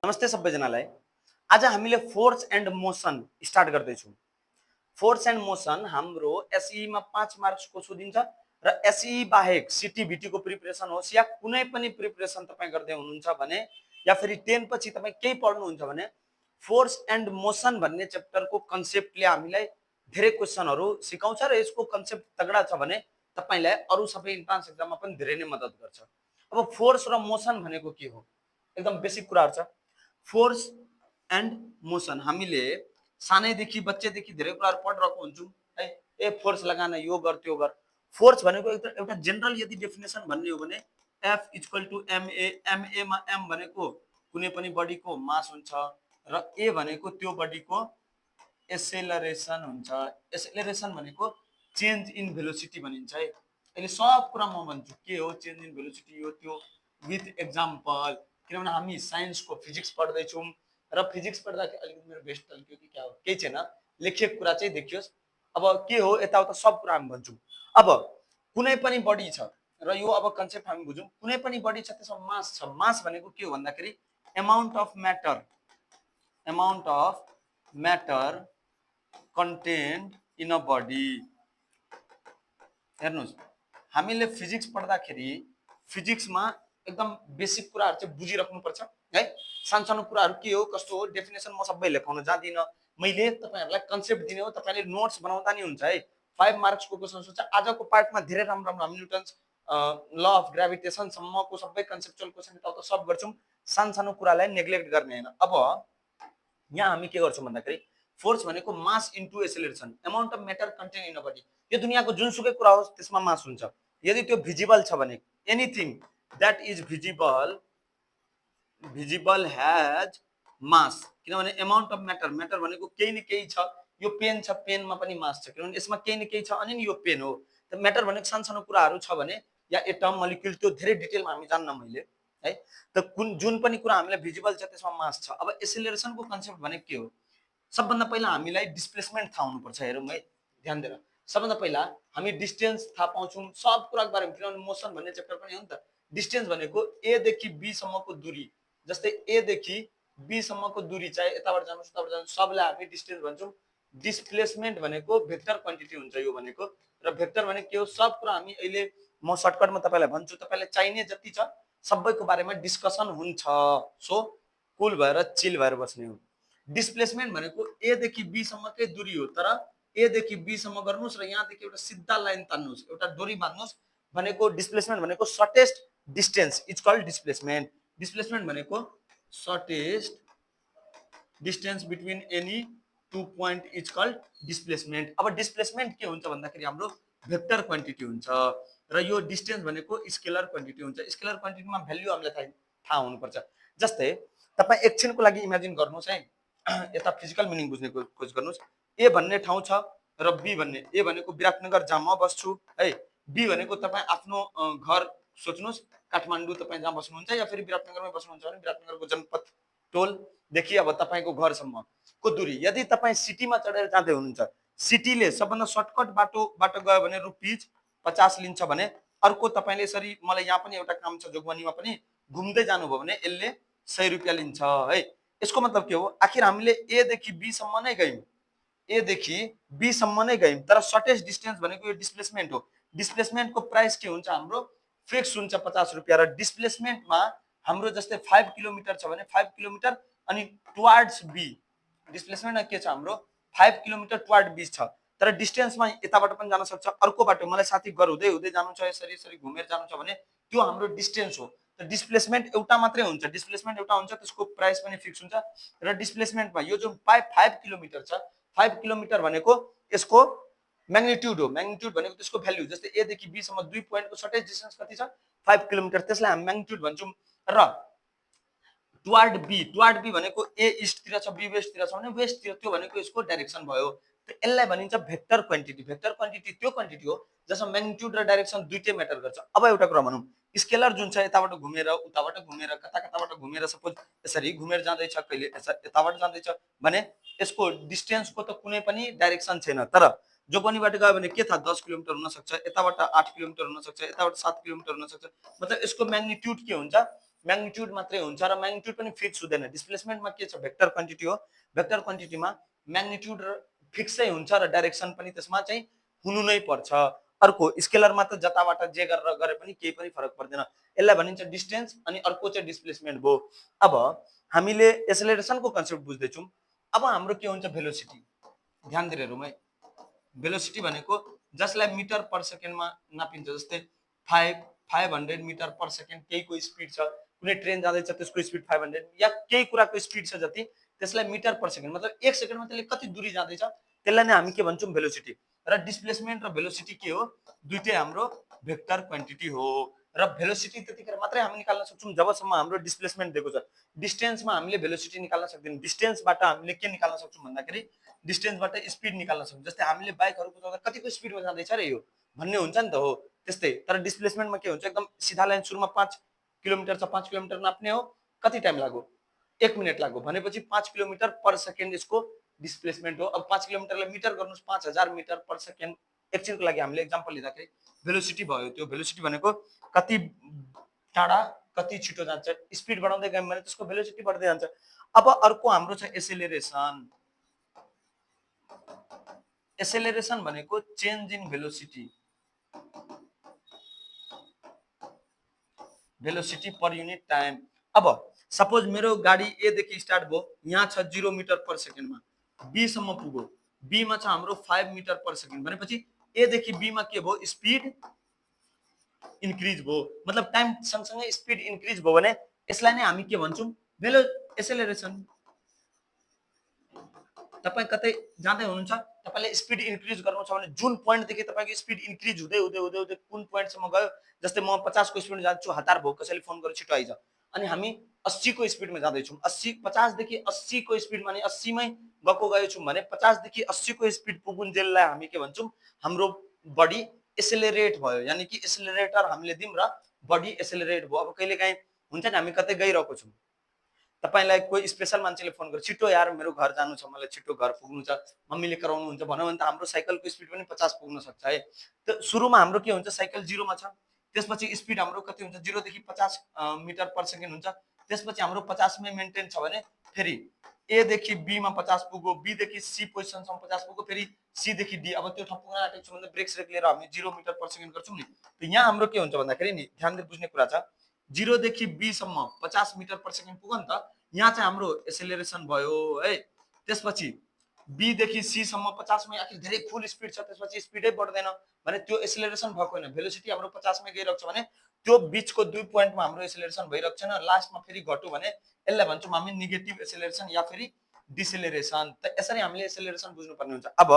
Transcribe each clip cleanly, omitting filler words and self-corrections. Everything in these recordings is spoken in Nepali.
नमस्ते सबैजनालाई। आज हामीले फोर्स एन्ड मोसन स्टार्ट गर्दैछौँ। फोर्स एन्ड मोसन हाम्रो एसई मा 5 मार्क्सको सोधिन्छ र एसई बाहेक सिटी को प्रिपरेसन होस् या कुनै पनि प्रिपरेसन तपाई गर्दै हुनुहुन्छ भने या फेरि 10 पछि तपाई केही पढ्नुहुन्छ भने फोर्स एन्ड मोसन भन्ने च्याप्टरको कन्सेप्टले हामीलाई धेरै क्वेशनहरू सिकाउँछ र यसको कन्सेप्ट तगडा छ भने तपाईलाई अरु सबै इन्ट्रान्स एक्जाममा पनि धेरै नै मद्दत गर्छ। अब फोर्स र मोसन भनेको के हो? एकदम बेसिक कुराहरु छ। फोर्स एन्ड मोसन हामीले सानैदेखि बच्चेदेखि धेरै कुराहरु पढिरहेको हुन्छौँ है। ए फोर्स लगान यो गर त्यो गर। फोर्स भनेको एउटा जनरल यदि डेफिनेसन भन्ने हो भने F = ma मा m भनेको कुनै पनि बडीको मास हुन्छ र a भनेको त्यो बडीको एसेलरेसन हुन्छ। एसेलरेसन भनेको चेन्ज इन भेलोसिटी भनिन्छ है। अहिले सब कुरा म भन्छु के हो चेन्ज इन भेलोसिटी यो त्यो विथ एक्जाम्पल, किनभने हामी साइन्सको फिजिक्स पढ्दैछौँ र फिजिक्स पढ्दाखेरि अलिकति मेरो बेस्ट टल्क्यो कि क्या हो केही छैन, लेखिएको कुरा चाहिँ देखियोस्। अब के हो यताउता सब कुरा हामी भन्छौँ। अब कुनै पनि बडी छ र यो अब कन्सेप्ट हामी बुझौँ। कुनै पनि बडी छ त्यसमा मास छ। मास भनेको के हो भन्दाखेरि amount of matter content in a body. हेर्नुस्, हामीले फिजिक्स पढ्दाखेरि फिजिक्समा एकदम बेसिक कुराहरु चाहिँ बुझिराख्नु पर्छ है। सानसानो कुराहरु के हो कस्तो हो डेफिनेसन म सबै लेखाउन जादिन। मैले तपाईहरुलाई कन्सेप्ट दिने हो, तपाईले नोट्स बनाउँदा नि हुन्छ है। 5 मार्क्सको क्वेशन सोध्छ। आजको पार्टमा धेरै राम्रो हामी न्युटन्स ल अफ ग्राभिटेसन सम्मको सबै कन्सेप्चुअल क्वेशन यताउता सब गर्छौँ। सानसानो कुरालाई नेग्लेक्ट गर्ने हैन। अब यहाँ हामी के गर्छौँ भन्दाखेरि फोर्स भनेको mass into acceleration, amount of matter contain in a body. यो दुनियाँको जुनसुकै कुरा होस् त्यसमा मास हुन्छ। यदि त्यो भिजिबल छ भने anything that is visible has मास, किनभने अमाउन्ट अफ म्याटर भनेको केही न केही छ। यो पेन छ, पेनमा पनि मास छ किनभने यसमा केही न केही छ अनि यो पेन हो। त म्याटर भनेको सानसानो कुराहरु छ भने या एटम मोलिक्युल त्यो धेरै डिटेलमा हामी जान्न मैले है। त जुन पनि कुरा हामीलाई भिजिबल छ त्यसमा मास छ। अब एसेलरेसनको कन्सेप्ट भनेको के हो? सबभन्दा पहिला हामीलाई डिस्प्लेसमेन्ट थाहा हुनुपर्छ। हेरौँ है ध्यान दिएर। सबभन्दा पहिला हामी डिस्टेन्स थाहा पाउँछौँ सब कुराको बारेमा, किनभने मोसन भन्ने च्याप्टर पनि हो नि त। डिस्टेन्स भनेको ए देखि बी सम्मको दूरी, जस्तै ए देखि बी सम्मको दूरी चाहे यताबाट जानुस् उताबाट जानुस् सबलाई हामी डिस्टेन्स भन्छौँ। डिस्प्लेसमेन्ट भनेको भेक्टर क्वान्टिटी हुन्छ यो भनेको। र भेक्टर भनेको के हो? सब कुरा हामी अहिले म सर्टकटमा तपाईलाई भन्छु, तपाईलाई चाहिने जति छ सबैको बारेमा डिस्कसन हुन्छ। सो कुल भएर चिल भएर बस्ने हो। डिस्प्लेसमेन्ट भनेको ए देखि बी सम्मकै दूरी हो, तर ए देखि बी सम्म गर्नुस् र यहाँदेखि एउटा सिधा लाइन तान्नुस्, एउटा डोरी बान्नुस् भनेको डिस्प्लेसमेन्ट भनेको shortest distance is called displacement. Displacement भनेको shortest distance between any two point is called displacement. अब डिस्प्लेसमेन्ट के हुन्छ भन्दाखेरि हाम्रो भेक्टर क्वान्टिटी हुन्छ र यो डिस्टेन्स भनेको स्केलर क्वान्टिटी हुन्छ। स्केलर क्वान्टिटीमा भ्यालु हामीलाई थाहा हुनुपर्छ। जस्तै तपाई एकछिनको लागि इमेजिन गर्नुस् है, यता फिजिकल मिनिङ बुझ्ने कोसिस गर्नुस्। ए भन्ने ठाउँ छ र बी भन्ने, ए भनेको विराटनगर जहाँ म बस्छु है, बी भनेको तपाई आफ्नो घर सोच्नुस् काठमाडौँ तपाई जहाँ बस्नुहुन्छ या फेरि विराटनगरमै बस्नुहुन्छ भने विराटनगरको जनपद टोल देखि अब तपाईको घरसम्मको दूरी। यदि तपाई सिटीमा चढेर जाँदै हुनुहुन्छ, सिटीले सबभन्दा सर्टकट बाटो गयो भने ₹50 लिन्छ भने अर्को तपाईले यसरी मलाई यहाँ पनि एउटा काम छ जोगबनीमा पनि घुम्दै जानुभयो भने यसले ₹100 लिन्छ है। यसको मतलब के हो? आखिर हामीले ए देखि बी सम्म नै गयौं, ए देखि बी सम्म नै गयौं, तर सर्टेस्ट डिस्टेन्स भनेको यो डिस्प्लेसमेन्ट हो। डिस्प्लेसमेन्टको प्राइस के हुन्छ? हाम्रो फिक्स हुन्छ ₹50 र डिस्प्लेसमेन्टमा हाम्रो जस्तै 5 किलोमिटर छ भने 5 किलोमिटर अनि टुवर्ड्स बी, डिस्प्लेसमेन्टमा के छ हाम्रो 5 किलोमिटर टुवर्ड बी छ, तर डिस्टेन्समा यताबाट पनि जान सक्छ अर्को बाटो। मलाई साथी घर हुँदै हुँदै जानु छ, यसरी घुमेर जानु छ भने त्यो हाम्रो डिस्टेन्स हो। त डिस्प्लेसमेन्ट एउटा मात्रै हुन्छ, डिस्प्लेसमेन्ट एउटा हुन्छ, त्यसको प्राइस पनि फिक्स हुन्छ। र डिस्प्लेसमेन्टमा यो जुन 5 किलोमिटर छ, 5 किलोमिटर भनेको यसको म्याग्निट्युड हो। म्याग्निट्युड भनेको त्यसको भ्यालु, जस्तै ए देखि बी सम्म 2 पोइन्टको सर्टेज डिस्टेन्स कति छ? 5 किलोमिटर, त्यसलाई हामी म्याग्निट्युड भन्छौँ। र टुवर्ड बी भनेको ए इस्टतिर छ बी वेस्टतिर छ भने वेस्टतिर, त्यो भनेको यसको डाइरेक्सन भयो। त यसलाई भनिन्छ भेक्टर क्वान्टिटी। भेक्टर क्वान्टिटी त्यो क्वान्टिटी हो जसमा म्याग्निट्युड र डाइरेक्सन दुईटै म्याटर गर्छ। अब एउटा कुरा भनौँ, स्केलर जुन छ यताबाट घुमेर उताबाट घुमेर कताबाट घुमेर सपोज यसरी घुमेर जाँदैछ, कहिले यताबाट जाँदैछ भने यसको डिस्टेन्सको त कुनै पनि डाइरेक्सन छैन। तर जोगबनीबाट गयो भने के थाहा 10 किलोमिटर हुन सक्छ, यताबाट 8 किलोमिटर हुन सक्छ, यताबाट 7 किलोमिटर हुन सक्छ। मतलब यसको म्याग्निट्युड के हुन्छ? म्याग्निट्युड मात्रै हुन्छ र म्याग्निट्युड पनि फिक्स हुँदैन। डिस्प्लेसमेन्टमा के छ, भेक्टर क्वान्टिटी हो, भेक्टर क्वान्टिटीमा म्याग्निट्युड फिक्सै हुन्छ र डाइरेक्सन पनि त्यसमा चाहिँ हुनु नै पर्छ। अर्को स्केलरमा त जताबाट जे गरेर गरे पनि केही पनि फरक पर्दैन। यसलाई भनिन्छ डिस्टेन्स अनि अर्को चाहिँ डिस्प्लेसमेन्ट भयो। अब हामीले एसेलेरेसनको कन्सेप्ट बुझ्दैछौँ। अब हाम्रो के हुन्छ, भेलोसिटी। ध्यान दिएर हेरौँ है। भेलोसिटी भनेको जसलाई मिटर पर सेकेन्डमा नापिन्छ, जस्तै 500 मिटर पर सेकेन्ड केहीको स्पिड छ, कुनै ट्रेन जाँदैछ त्यसको स्पिड 500 या केही कुराको स्पिड छ जति, त्यसलाई मिटर पर सेकेन्ड मतलब 1 सेकेन्डमा त्यसले कति दूरी जाँदैछ त्यसलाई नै हामी के भन्छौँ, भेलोसिटी। र डिस्प्लेसमेन्ट र भेलोसिटी के हो, दुईटै हाम्रो भेक्टर क्वान्टिटी हो। र भेलोसिटी त्यतिखेर मात्रै हामी निकाल्न सक्छौँ जबसम्म हाम्रो डिस्प्लेसमेन्ट दिएको छ। डिस्टेन्समा हामीले भेलोसिटी निकाल्न सक्दैनौँ। डिस्टेन्सबाट हामीले के निकाल्न सक्छौँ भन्दाखेरि डिस्टेन्सबाट स्पिड निकाल्न सक्छौँ। जस्तै हामीले बाइकहरू कुदाउँदा कतिको स्पिडमा जाँदैछ रे यो भन्ने हुन्छ नि त, हो त्यस्तै। तर डिस्प्लेसमेन्टमा के हुन्छ, एकदम सिधा लाइन सुरुमा 5 किलोमिटर छ, 5 किलोमिटर नाप्ने हो, कति टाइम लाग्यो, 1 मिनट लाग्यो भनेपछि 5 किलोमिटर पर सेकेन्ड यसको डिस्प्लेसमेन्ट हो। अब 5 किलोमिटरलाई मिटर गर्नुहोस्, 5000 मिटर पर सेकेन्ड। एकछिनको लागि हामीले एक्जाम्पल लिँदाखेरि भेलोसिटी भयो। त्यो भेलोसिटी भनेको कति टाढा कति छिटो जान्छ, स्पिड बढाउँदै गयौँ भने त्यसको भेलोसिटी बढ्दै जान्छ। अब अर्को हाम्रो छ एसेलेरेसन। एसेलेरेसन भनेको change in velocity, velocity per unit time. अब सपोज मेरो गाडी ए देखि स्टार्ट भयो, यहाँ छ 0 मिटर पर सेकेन्डमा, बी सम्म पुग्यो, बी मा छ हाम्रो 5 मिटर पर सेकेन्ड भनेपछि ए देखि बी मा के भयो, स्पिड इन्क्रिज भयो। मतलब टाइम सँगसँगै स्पिड इन्क्रिज भयो भने यसलाई नै हामी के भन्छौँ, भेलो एसेलेरेसन। तपाईँ कतै जाँदै हुनुहुन्छ, तपाईँले स्पिड इन्क्रिज गर्नु छ भने जुन पोइन्टदेखि तपाईँको स्पिड इन्क्रिज हुँदै हुँदै हुँदै हुँदै कुन पोइन्टसम्म गयो, जस्तै म 50 को स्पिडमा जान्छु, हतार भयो, कसैले फोन गरेर छिटो आइज, अनि हामी 80 को स्पिडमा जाँदैछौँ, 50 देखि 80 को स्पिडमा, अनि 80 मै गएको गयो छौँ भने 50 देखि 80 को स्पिड पुगुन्जेललाई हामी के भन्छौँ, हाम्रो बडी एसेलेरेट भयो। यानि कि एसेलेरेटर हामीले दियौँ र बडी एसेलेरेट भयो। अब कहिलेकाहीँ हुन्छ नि, हामी कतै गइरहेको छौँ, तपाईलाई कोही स्पेशल मान्छेले फोन गर्छ, छिटो यार मेरो घर जानु छ, मलाई छिटो घर पुग्नु छ, मम्मीले कराउनुहुन्छ भन्यो भने त हाम्रो साइकलको स्पिड पनि 50 पुग्न सक्छ है। त सुरुमा हाम्रो के हुन्छ, साइकल 0 मा छ, त्यसपछि स्पिड हाम्रो कति हुन्छ, 0 देखि 50 मिटर पर सेकेन्ड हुन्छ। त्यसपछि हाम्रो 50 मै मेन्टेन छ भने फेरि ए देखि बी मा 50 पुग्यो, बी देखि सी पोजिसनसम्म 50 पुग्यो, फेरि सी देखि डी। अब त्यो ठाउँ पुग्न आँटेको छ भने ब्रेक स्रेक लिएर हामी 0 मिटर पर सेकेन्ड गर्छौँ नि। त यहाँ हाम्रो के हुन्छ भन्दाखेरि नि, ध्यान दिएर बुझ्ने कुरा छ, 0 देखि बी सम्म 50 मिटर पर सेकेन्ड पुग्यो नि त, यहाँ चाहिँ हाम्रो एसेलेरेसन भयो है। त्यसपछि बी देखि सी सम्म 50 मै आखिर धेरै फुल स्पिड छ, त्यसपछि स्पिडै बढ्दैन भने त्यो एसेलेरेसन भएको होइन। भेलोसिटी हाम्रो 50 मै गइरहेको छ भने त्यो बीचको दुई पोइन्टमा हाम्रो एसेलेरेसन भइरहेको छैन, लास्टमा फेरि घट्यो भने यसलाई भन्छौँ हामी नेगेटिभ एसेलेरेसन या फेरि डिसेलेरेसन। त यसरी हामीले एसेलेरेसन बुझ्नुपर्ने हुन्छ। अब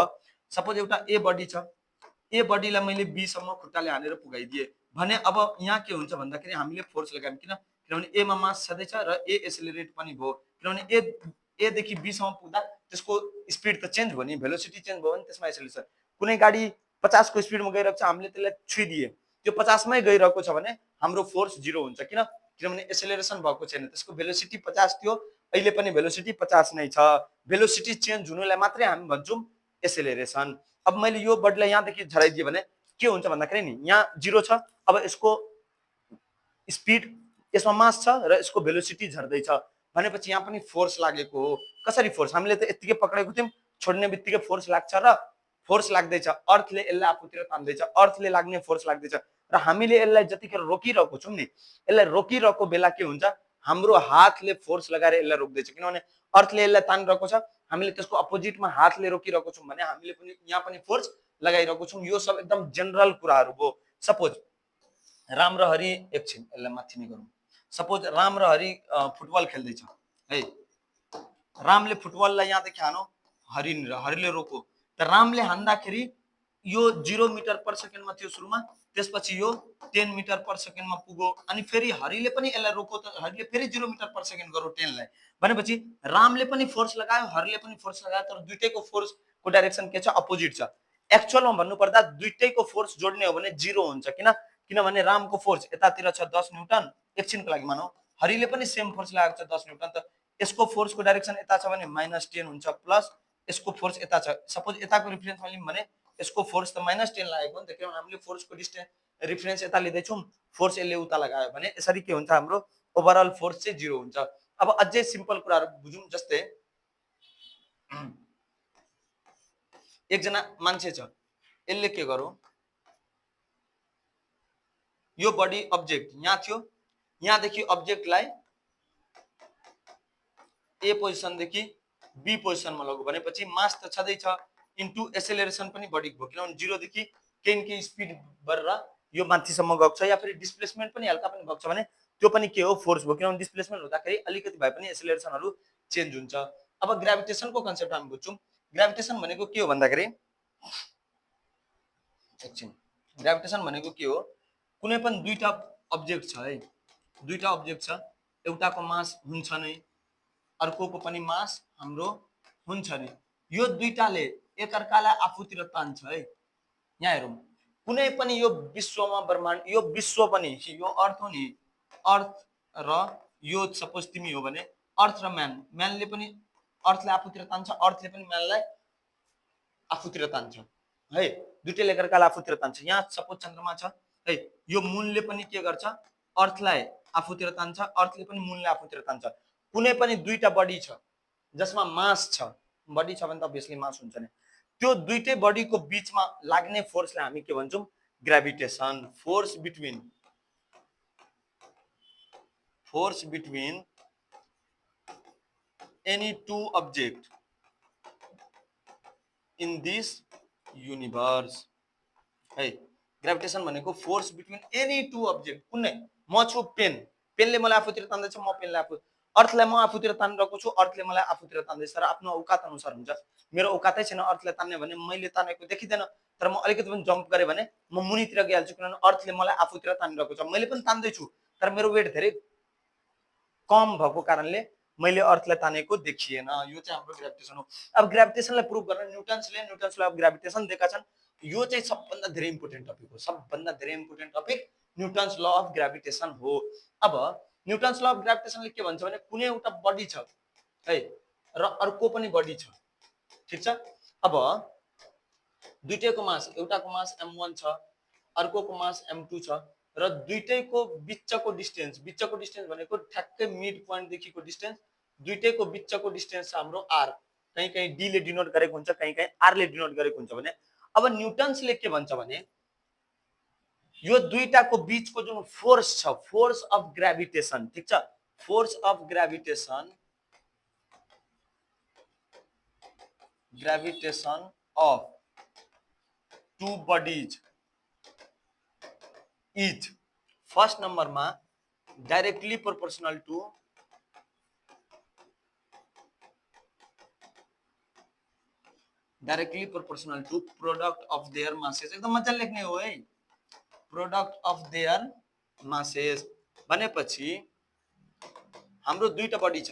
सपोज एउटा ए बडी छ, ए बडीलाई मैले बी सम्म खुट्टाले हानेर पुगाइदिए भने अब यहाँ के हुन्छ भन्दाखेरि हामीले फोर्स लगायौँ, किनभने ए मा मास छँदैछ र ए एसेलेरेट पनि भयो, किनभने ए देखि बी सम्म पुग्दा त्यसको स्पिड त चेन्ज भयो नि, भेलोसिटी चेन्ज भयो भने त्यसमा एसेलेरेसन। कुनै गाडी 50 को स्पिडमा गइरहेको छ, हामीले त्यसलाई छुइदिए, त्यो 50 मै गइरहेको छ भने हाम्रो फोर्स 0 हुन्छ। किनभने एसेलेरेसन भएको छैन, त्यसको भेलोसिटी 50 थियो, अहिले पनि भेलोसिटी 50 नै छ। भेलोसिटी चेन्ज हुनुलाई मात्रै हामी भन्छौँ एसेलेरेसन। अब मैले यो बडीलाई यहाँदेखि झराइदिएँ भने के हुन्छ भन्दाखेरि नि, यहाँ 0 छ, अब यसको स्पिड, यसमा मास छ र यसको भेलोसिटी झर्दैछ भनेपछि यहाँ पनि फोर्स लागेको हो। कसरी फोर्स, हामीले त यतिकै पक्रेको थियौँ, छोड्ने बित्तिकै फोर्स लाग्छ र फोर्स लाग्दैछ, अर्थले यसलाई आफूतिर तान्दैछ, अर्थले लाग्ने फोर्स लाग्दैछ र हामीले यसलाई जतिखेर रोकिरहेको छौँ नि, यसलाई रोकिरहेको बेला के हुन्छ, हाम्रो हातले फोर्स लगाएर यसलाई रोक्दैछ, किनभने अर्थले यसलाई तानिरहेको छ, हामीले त्यसको अपोजिटमा हातले रोकिरहेको छौँ भने हामीले पनि यहाँ पनि फोर्स लगाइरहेको छौँ। यो सब एकदम जनरल कुराहरू भयो। सपोज राम र हरि, एकछिन यसलाई माथि नै गरौँ, सपोज राम र हरि फुटबल खेल्दैछ है, रामले फुटबललाई यहाँदेखि हानो, हरिले रोको, त रामले हान्दाखेरि यो 0 मिटर पर सेकेन्डमा थियो सुरुमा, त्यसपछि यो 10 मिटर पर सेकेन्डमा पुग्यो, अनि फेरि हरिले पनि यसलाई रोको, त हरिले फेरि 0 मिटर पर सेकेन्ड गर्यो 10 लाई, भनेपछि रामले पनि फोर्स लगायो, हरिले पनि फोर्स लगायो, तर दुईटैको फोर्सको डाइरेक्सन के छ, अपोजिट छ। एक्चुअलमा भन्नुपर्दा दुईटैको फोर्स जोड्ने हो भने 0 हुन्छ, किनभने रामको फोर्स यतातिर छ 10 न्युटन, एकछिनको लागि मानौ हरिले पनि सेम फोर्स लगाएको छ 10 न्युटन, त यसको फोर्सको डाइरेक्सन यता छ भने -10 हुन्छ, प्लस यसको फोर्स यता छ। सपोज यताको रिफरेन्समा लियौँ भने यसको फोर्स त -10 लागेको नि त, किनभने हामीले फोर्सको डिस्टेन्स रिफरेन्स यता लिँदैछौँ, फोर्स यसले उता लगायो भने यसरी के हुन्छ, हाम्रो ओभरअल फोर्स चाहिँ 0 हुन्छ। अब अझै सिम्पल कुराहरु बुझौं, जस्तै एकजना मान्छे छ, यसले के गर्यो, यो बडी अब्जेक्ट यहाँ थियो, यहाँदेखि अब्जेक्टलाई ए पोजिसनदेखि बी पोजिसनमा लग्यो भनेपछि मास त छँदै छ इन्टु एसेलेरेसन पनि बढी भयो, किनभने 0 देखि केही न केही स्पिड बढेर यो माथिसम्म गएको छ, या फेरि डिस्प्लेसमेन्ट पनि हल्का पनि गएको छ भने त्यो पनि के हो, फोर्स भयो, किनभने डिस्प्लेसमेन्ट हुँदाखेरि अलिकति भए पनि एसेलेरेसनहरु चेन्ज हुन्छ। अब ग्राभिटेसनको कन्सेप्ट हामी बुझ्छौं। ग्राभिटेसन भनेको के हो भन्दाखेरि, एकछिन, ग्राभिटेसन भनेको के हो, कुनै पनि दुईटा अब्जेक्ट छ है, दुईटा अब्जेक्ट छ, एउटाको मास हुन्छ नै, अर्कोको पनि मास हाम्रो हुन्छ नि, यो दुईटाले एकअर्कालाई आफूतिर तान्छ है। यहाँ हेरौं, कुनै पनि यो विश्वमा ब्रह्माण्ड, यो विश्व पनि, यो अर्थ हो नि, अर्थ र यो सपोज तिमी हो भने अर्थ र म्यान, म्यानले पनि अर्थलाई आफूतिर तान्छ, अर्थले पनि म्यानलाई आफूतिर तान्छ है, दुईटैले एकअर्कालाई आफूतिर तान्छ। यहाँ सपोज चन्द्रमा छ है, यो मूनले पनि के गर्छ, अर्थलाई आफूतिर तान्छ, अर्थले पनि मूनलाई आफूतिर तान्छ। कुनै पनि दुईटा बडी छ जसमा मास छ, बडी छ भने त अभियसली मास हुन्छ नि, त्यो दुईटै बडीको बीचमा लाग्ने फोर्सलाई हामी के भन्छौं, gravitation. Force between any two object in this universe है। ग्राभिटेसन भनेको force between any two object, कुनै, म छु पेन, पेनले मलाई आफूतिर तान्दैछ, म पेनलाई आफू, अर्थलाई म आफूतिर तानिरहेको छु, अर्थले मलाई आफूतिर तान्दैछ, तर आफ्नो औकात अनुसार हुन्छ। मेरो औकातै छैन अर्थलाई तान्ने भने मैले तानेको देखिदैन, तर म अलिकति पनि जम्प गरे भने म मुनितिर गइहाल्छु, किनभने अर्थले मलाई आफूतिर तानिरहेको छ, मैले पनि तान्दै छु, तर मेरो वेट धेरै कम भएको कारणले मैले अर्थलाई तानेको देखिएन। यो चाहिँ हाम्रो ग्राभिटेसन हो। अब ग्राभिटेसनलाई प्रुभ गर्न न्यूटन्स ल अफ ग्राभिटेसन दिएका छन्। यो चाहिँ सबभन्दा धेरै इम्पोर्टेन्ट टपिक हो, सबभन्दा धेरै important topic Newton's law of gravitation हो। अब न्यूटन्स ल अफ ग्राभिटेसनले के भन्छ भने, कुनै एउटा बडी छ है र अर्को पनि बडी छ, ठीक छ। अब दुईटैको मास, एउटाको मास m1 छ, अर्कोको मास m2 छ, र दुईटैको बिचको डिस्टेन्स भनेको ठ्याक्कै मिड पोइन्ट देखिको डिस्टेन्स, दुईटैको बिचको डिस्टेन्स हाम्रो r, कहीं कहीं d ले डिनोट गरेको हुन्छ, कहीं कहीं r ले डिनोट गरेको हुन्छ भने, अब न्यूटन्सले के भन्छ भने, यो दुईटाको बीचको जुन फोर्स छ, फोर्स अफ ग्राभिटेसन, ठीक छ, force of gravitation of two bodies is first नम्बरमा directly proportional to product of their masses. एकदम मजाले लेख्ने हो है, प्रोडक्ट अफ देयर मासेस भनेपछि हाम्रो दुईटा बडी छ,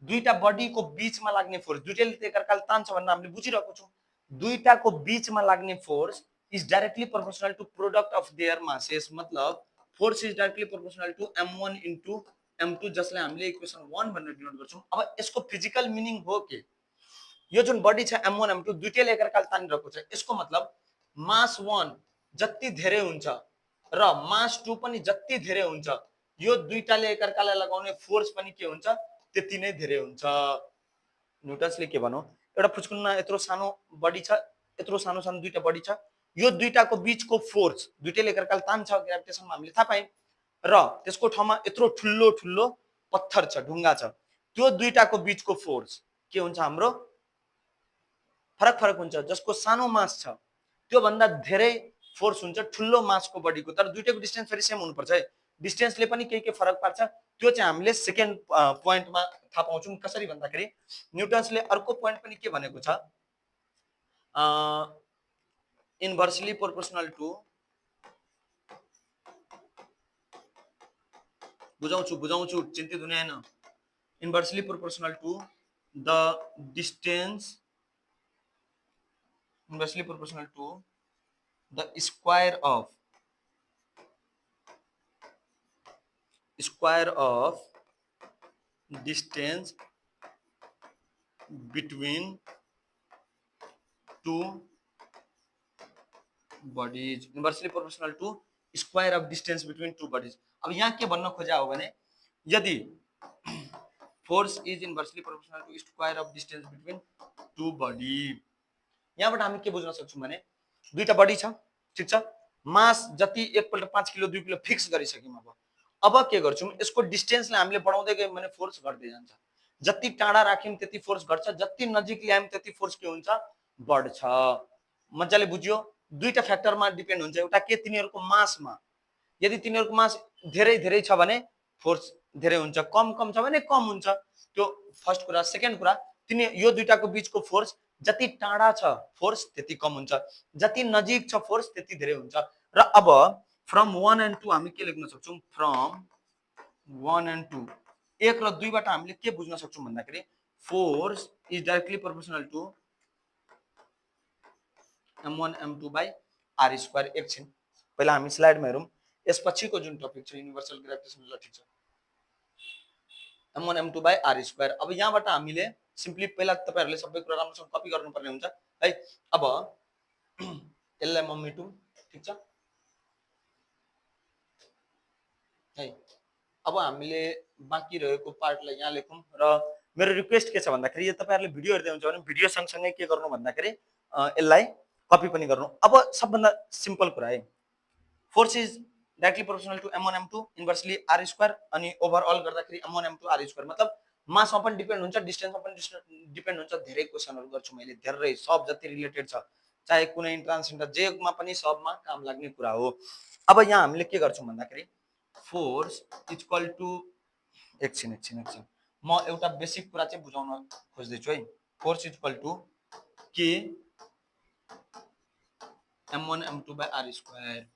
दुईटा बडीको बीचमा लाग्ने फोर्स, दुईटैले एकअर्कालाई तान्छ भनेर हामीले बुझिरहेको छौं, दुईटाको बीचमा लाग्ने force is directly proportional to product of their masses, मतलब force is directly proportional to m1 into m2, जसलाई हामीले इक्वेसन 1 भनेर डिनोट गर्छौं। अब यसको फिजिकल मिनिङ हो के, यो जुन बडी छ m1 m2 दुईटैले एकअर्कालाई तानिरहेको छ, यसको मतलब मास 1 जति धेरै हुन्छ र मास 2 पनि जति धेरै हुन्छ, यो दुईटाले एकअर्कालाई लगाउने फोर्स पनि के हुन्छ, त्यति नै धेरै हुन्छ। न्यूटन्सले के भन्यो, एउटा फुचकुन्ना यत्रो सानो बडी छ, यत्रो सानो सानो दुईटा बडी छ, यो दुईटाको बीचको फोर्स, दुईटैले एकअर्कालाई तान्छ, ग्राभिटेसनमा हामीले थाहा पायौं, र त्यसको ठाउँमा यत्रो ठुलो ठुलो पत्थर छ, ढुङ्गा छ, त्यो दुईटाको बीचको फोर्स के हुन्छ, हाम्रो फरक फरक हुन्छ। जसको सानो मास छ त्यो भन्दा धेरै फोर्स हुन्छ ठुलो मासको बडीको, तर दुईटैको डिस्टेन्स फेरि सेम हुनुपर्छ है, डिस्टेन्सले पनि केही केही फरक पार्छ, त्यो चाहिँ हामीले सेकेन्ड पोइन्टमा थाहा पाउँछौं। कसरी भन्दाखेरि, न्यूटन्सले अर्को पोइन्ट पनि के भनेको छ, इन्भर्सली प्रोपोर्शनल टू, बुझाउँछु चिन्तित हुने हैन, inversely proportional to the distance, inversely proportional to the square of distance between two bodies, inversely proportional to square of distance between two bodies। अब यहाँ के भन्न खोजा हो भने, यदि force is inversely proportional to square of distance between two body, यहाँबाट हामी के बुझ्न सक्छौँ भने दुईटा बडी छ, ठिक छ, मास जति एकपल्ट 5 किलो 2 किलो फिक्स गरिसक्यौँ। अब के गर्छौँ, यसको डिस्टेन्सलाई हामीले बढाउँदै गयौँ भने फोर्स घट्दै जान्छ। जति टाढा राख्यौँ त्यति फोर्स घट्छ, जति नजिक ल्यायौँ त्यति फोर्स के हुन्छ, बढ्छ। मजाले बुझ्यो, दुईटा फ्याक्टरमा डिपेन्ड हुन्छ। एउटा के, तिनीहरूको मासमा, यदि तिनीहरूको मास धेरै धेरै छ भने फोर्स धेरै हुन्छ, कम कम छ भने कम हुन्छ। त्यो फर्स्ट कुरा। सेकेन्ड कुरा, तिनी यो दुईटाको बीचको फोर्स जति टाढा छ फोर्स त्यति कम हुन्छ, जति नजिक छ फोर्स त्यति धेरै हुन्छ। र अब फ्रम 1 and 2 हामी के लेख्न सक्छौँ, फ्रम 1 and 2, 1 र 2 बाट हामीले के बुझ्न सक्छौँ भन्दाखेरि force is directly proportional to m1 m2 by r square. एकछिन पहिला हामी स्लाइडमा हेरौँ, यसपछिको जुन टपिक छ युनिभर्सल ग्रेभिटेसन ल, ठिक छ, m1 m2 by r square. अब यहाँबाट हामीले सिम्पली पहिला तपाईहरुले सबै कुरा राम्रोसँग कपी गर्नुपर्ने हुन्छ है। अब यसलाई म मेटौँ, ठिक छ है। अब हामीले बाँकी रहेको पार्टलाई यहाँ लेखौँ। र मेरो रिक्वेस्ट के छ भन्दाखेरि यो तपाईहरुले भिडियो हेर्दै हुन्छ भने भिडियो सँगसँगै के गर्नु भन्दाखेरि यसलाई कपी पनि गर्नु। अब सबभन्दा सिम्पल कुरा है, force is directly proportional to m1 m2 inversely r square, अनि ओभरअल गर्दाखेरि m1 m2 r स्क्वायर। मतलब मासमा पनि डिपेन्ड हुन्छ, डिस्टेन्समा पनि डिपेन्ड हुन्छ। धेरै क्वेशनहरु गर्छु मैले, धेरै, सब जति रिलेटेड छ, चाहे कुनै इन्ट्रान्स सेन्टर जेमा पनि सबमा काम लाग्ने कुरा हो। अब यहाँ हामीले के गर्छौं भन्दाखेरि फोर्स इक्वल टु, एकछिन एकछिन एकछिन म एउटा बेसिक कुरा चाहिँ बुझाउन खोज्दैछु है। फोर्स इक्वल टु के m1 m2 by r square.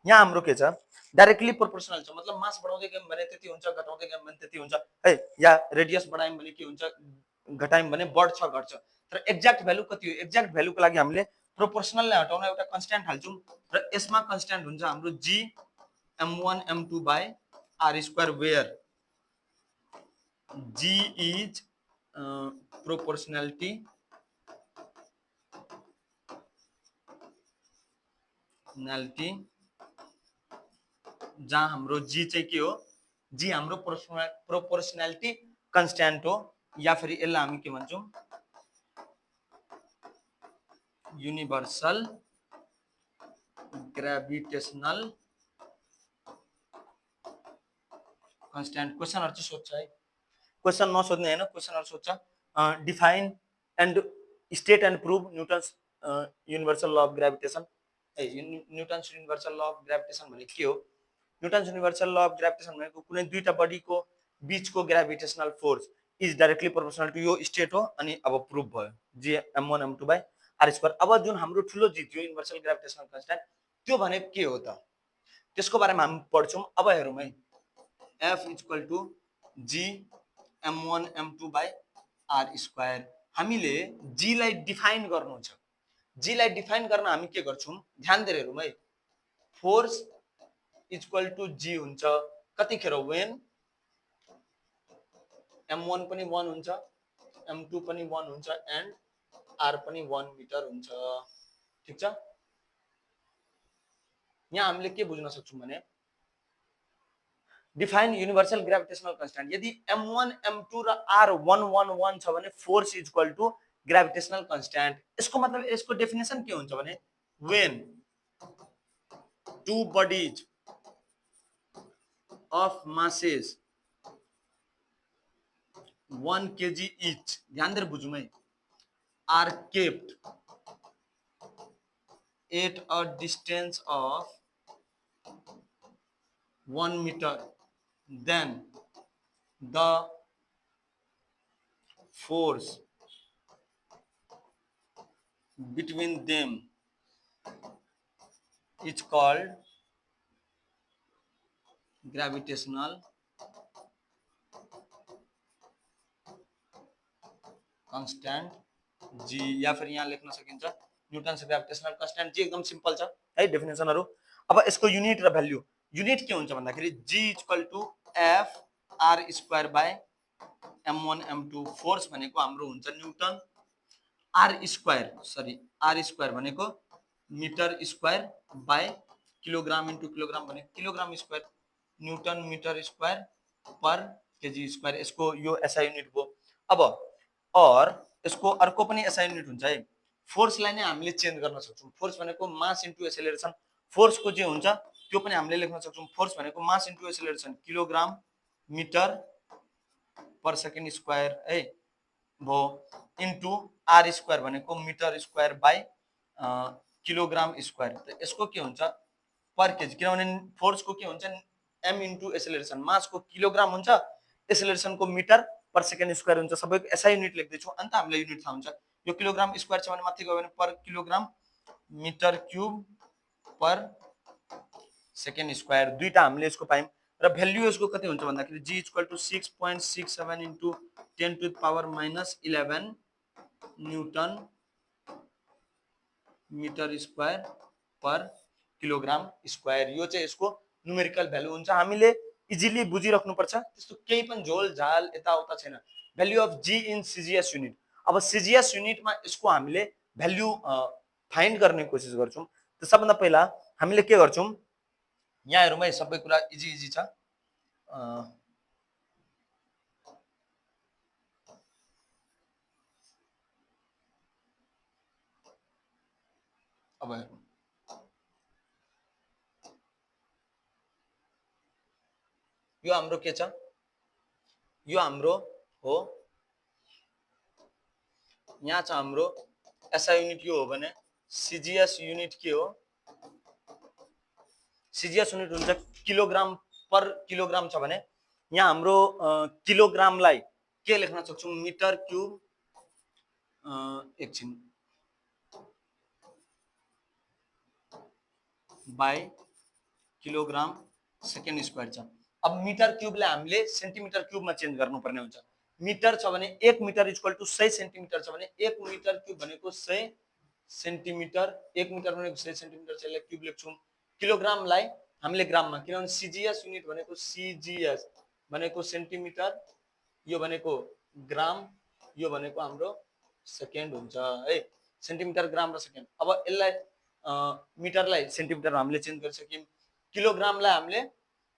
यहाँ हाम्रो के छ, डाइरेक्टली प्रोपोर्सनल छ। मतलब मास बढाउँदै गयौं भने त्यति हुन्छ, घटाउँदै गयौं भने त्यति हुन्छ है। या रेडियस बढायौं भने के हुन्छ, घटायौं भने बढ्छ घट्छ। तर एक्ज्याक्ट भ्यालु कति हो, एक्ज्याक्ट भ्यालुको लागि हामीले प्रोपोर्सनललाई हटाउन एउटा कन्स्ट्यान्ट हाल्छौं र यसमा कन्स्ट्यान्ट हुन्छ हाम्रो g m1 m2 by r square, where g is proportionality जहाँ हाम्रो जी चाहिँ के हो, जी हाम्रो प्रोपोर्सनालिटी कन्स्ट्यान्ट हो, या फिर यसलाई हामी के भन्छौं, युनिभर्सल ग्रेभिटेशनल कन्स्ट्यान्ट। क्वेशनहरु चाहिँ सोध्छ है, क्वेशन नसोध्ने हैन, क्वेशनहरु सोध्छ। Define and state and prove Newton's universal law of gravitation. Newton's universal law of gravitation भने के हो, Newton's universal law of gravitation भनेको कुनै दुईटा बडीको बीचको gravitational force is directly proportional to यो स्टेट हो। अनि अब प्रुभ भयो जी m1 m2 by r square. अब जुन हाम्रो ठुलो जी थियो युनिभर्सल ग्रेभिटेशनल कन्स्ट्यान्ट, त्यो भने के हो त, त्यसको बारेमा हामी पढ्छौं। अब हेरौँ है, f equal to g m1 m2 by r square. हामीले g लाई डिफाइन गर्नु छ। g लाई डिफाइन गर्न हामी के गर्छौं, ध्यान दिएर हेरौँ है। फोर्स इक्वल टु g हुन्छ कतिखेर, वेन m1 पनि 1 हुन्छ, m2 पनि 1 हुन्छ, एन्ड r पनि 1 मिटर हुन्छ। ठीक छ, यहाँ हामीले के बुझ्न सक्छौं भने डिफाइन युनिभर्सल ग्रेभिटेशनल कन्स्ट्यान्ट। यदि m1 m2 र r 1 1 1 छ भने force equal to gravitational constant. यसको मतलब, यसको डेफिनेसन के हुन्छ भने when two bodies of masses 1 kg each, ध्यान देर बुझौं है, are kept at a distance of 1 meter, then the force between them is called gravitational constant g, या फिर यहाँ लेख्न सकिन्छ न्यूटन्स ग्रेभिटेशनल कन्स्ट्यान्ट। जी एकदम सिम्पल छ है डेफिनेसनहरु। अब यसको युनिट र भ्यालु, युनिट के हुन्छ भन्दाखेरि g equal to f r square by m1 m2। Force भनेको हाम्रो हुन्छ newton, r square, sorry r square भनेको metre square by kilogram into kilogram भने kilogram square, newton metre square per KG square, यसको यो एसआई युनिट भयो। अब और यसको अर्को पनि एसआई युनिट हुन्छ है। फोर्सलाई नै हामीले चेन्ज गर्न सक्छौँ। फोर्स भनेको मास इन्टु एसेलरेसन। फोर्सको जे हुन्छ त्यो पनि हामीले लेख्न सक्छौँ। फोर्स भनेको mass into acceleration, kilogram metre per second square है भयो, इन्टु आर स्क्वायर भनेको metre square by kilogram square. त यसको के हुन्छ पर केजी, किनभने फोर्सको के हुन्छ एम इन्टु एसेलरेसन, मासको किलोग्राम हुन्छ, एसेलरेसनको मिटर पर सेकेन्ड स्क्वायर हुन्छ। सबैको एसआई युनिट लेख्दैछु, अन्त हामीलाई युनिट थाहा हुन्छ। यो किलोग्राम स्क्वायर छ भने माथि गयो भने per kilogram metre cube per second square, दुईटा हामीले यसको पायौँ। र भ्याल्यु यसको कति हुन्छ भन्दाखेरि G equal to 6.67 into 10 to the power minus 11 newton metre square per kilogram square. यो चाहिँ यसको न्युमेरिकल भ्यालु हुन्छ। हामीले इजिली बुझिराख्नुपर्छ, त्यस्तो केही पनि झोल झाल यताउता छैन। Value of G in CGS unit. अब सिजिएस युनिटमा यसको हामीले भ्याल्यु फाइन्ड गर्ने कोसिस गर्छौँ। त सबभन्दा पहिला हामीले के गर्छौँ, यहाँ हेरौँ है, सबै कुरा इजी छ। अब हेरौँ, यो हाम्रो के छ, यो हाम्रो हो, यहाँ छ हाम्रो एसआई युनिट यो हो भने सिजिएस युनिट के हो, सिजिएस युनिट हुन्छ किलोग्राम पर किलोग्राम छ भने यहाँ हाम्रो किलोग्रामलाई के लेख्न सक्छौँ, मिटर क्युब एकछिन बाई किलोग्राम सेकेन्ड स्क्वायर छ। अब मिटर क्युबलाई हामीले सेन्टिमिटर क्युबमा चेन्ज गर्नुपर्ने हुन्छ। मिटर छ भने 1 मिटर इक्वल टु 100 सेन्टिमिटर छ भने 1 मिटर क्युब भनेको 100 सेन्टिमिटर, 1 मिटर भनेको 100 सेन्टिमिटर छ, यसलाई क्युब लेख्छौँ। किलोग्रामलाई हामीले ग्राममा, किनभने सिजिएस युनिट भनेको सिजिएस भनेको सेन्टिमिटर, यो भनेको ग्राम, यो भनेको हाम्रो सेकेन्ड हुन्छ है, सेन्टिमिटर ग्राम र सेकेन्ड। अब यसलाई मिटरलाई सेन्टिमिटरमा हामीले चेन्ज गरिसक्यौँ। किलोग्रामलाई हामीले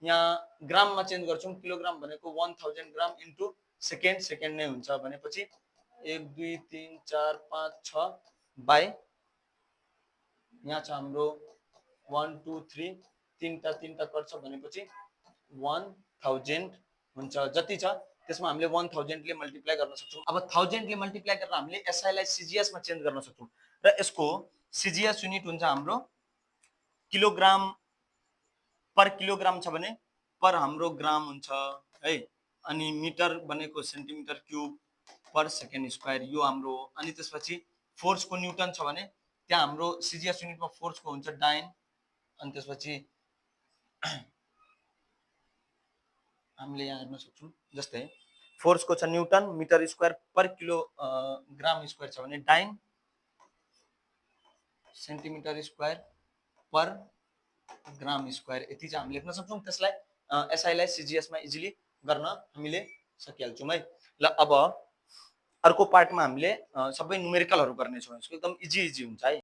यहाँ ग्राममा चेन्ज गर्छौँ। किलोग्राम भनेको 1000 ग्राम इन्टु सेकेन्ड, सेकेन्ड नै हुन्छ भनेपछि 1 2 3 4 5 6 बाई, यहाँ छ हाम्रो 1 2 3 तीनटा कट्छ भनेपछि 1000 हुन्छ। जति छ त्यसमा हामीले 1000 ले मल्टिप्लाई गर्न सक्छौँ। अब 1000 ले मल्टिप्लाई गरेर हामीले एसआई लाई सिजिएस मा चेन्ज गर्न सक्छौँ र यसको सिजिएस युनिट हुन्छ हाम्रो किलोग्राम पर किलोग्राम छ भने पर हाम्रो ग्राम हुन्छ है, अनि मिटर भनेको centimetre cube per second square, यो हाम्रो हो। अनि त्यसपछि फोर्सको न्युटन छ भने त्यहाँ हाम्रो सिजिएस युनिटमा फोर्सको हुन्छ डाइन, अनि त्यसपछि हामीले यहाँ हेर्न सक्छौँ, जस्तै फोर्सको छ newton, metre square per kilogram square छ भने डाइन, सेन्टिमिटर स्क्वायर पर ग्राम स्क्वायर, यति चाहिँ हामीले लेख्न सक्छौँ। त्यसलाई एसआईलाई सिजिएसमा इजिली गर्न हामीले सकिहाल्छौँ है। ल अब अर्को पार्टमा हामीले सबै न्युमेरिकलहरू गर्नेछौँ, यसको एकदम इजी हुन्छ है।